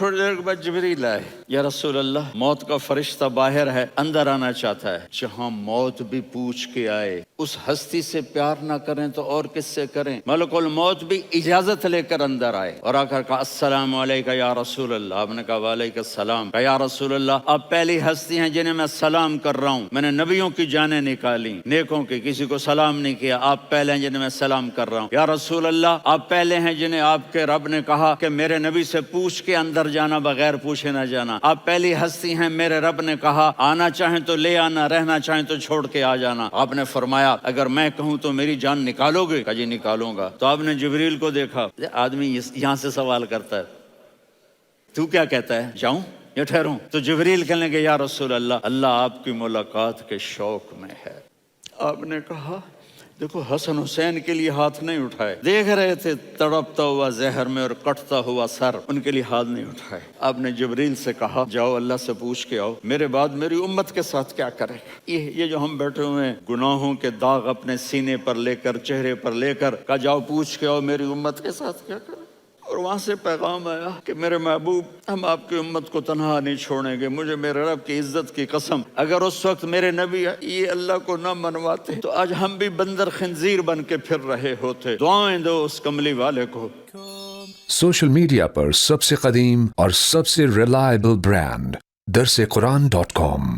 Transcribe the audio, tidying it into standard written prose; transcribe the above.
تھوڑی دیر کے بعد جبریل آئے، یا رسول اللہ موت کا فرشتہ باہر ہے، اندر آنا چاہتا ہے۔ جہاں موت بھی پوچھ کے آئے، اس ہستی سے پیار نہ کریں تو اور کس سے کریں؟ ملک الموت بھی اجازت لے کر اندر آئے اور آ کر کہا السلام علیکم یا رسول اللہ۔ آپ نے کہا وعلیکم السلام۔ کہا یا رسول اللہ آپ پہلی ہستی ہیں جنہیں میں سلام کر رہا ہوں، میں نے نبیوں کی جانیں نکالی، نیکوں کی، کسی کو سلام نہیں کیا، آپ پہلے ہیں جنہیں میں سلام کر رہا ہوں۔ یا رسول اللہ آپ پہلے ہیں جنہیں آپ کے رب نے کہا کہ میرے نبی سے پوچھ کے اندر جانا، بغیر پوچھے نہ جانا۔ آپ پہلی ہستی ہیں، میرے رب نے کہا آنا چاہیں تو لے آنا، رہنا چاہیں تو چھوڑ کے آ جانا۔ آپ نے فرمایا اگر میں کہوں تو میری جان نکالو گے؟ کہا جی نکالوں گا۔ تو آپ نے جبریل کو دیکھا، آدمی یہاں سے سوال کرتا ہے تو کیا کہتا ہے، جاؤں یا ٹھہروں؟ تو جبریل کہنے لگے یا رسول اللہ اللہ آپ کی ملاقات کے شوق میں ہے۔ آپ نے کہا دیکھو حسن حسین کے لیے ہاتھ نہیں اٹھائے، دیکھ رہے تھے تڑپتا ہوا زہر میں اور کٹتا ہوا سر، ان کے لیے ہاتھ نہیں اٹھائے۔ آپ نے جبریل سے کہا جاؤ اللہ سے پوچھ کے آؤ میرے بعد میری امت کے ساتھ کیا کرے گا۔ یہ جو ہم بیٹھے ہوئے ہیں گناہوں کے داغ اپنے سینے پر لے کر، چہرے پر لے کر، کہا جاؤ پوچھ کے آؤ میری امت کے ساتھ کیا کرے۔ اور وہاں سے پیغام آیا کہ میرے محبوب ہم آپ کی امت کو تنہا نہیں چھوڑیں گے، مجھے میرے رب کی عزت کی قسم اگر اس وقت میرے نبی یہ اللہ کو نہ منواتے تو آج ہم بھی بندر خنزیر بن کے پھر رہے ہوتے۔ دعائیں دو اس کملی والے کو۔ سوشل میڈیا پر سب سے قدیم اور سب سے ریلائبل برانڈ درسقرآن.com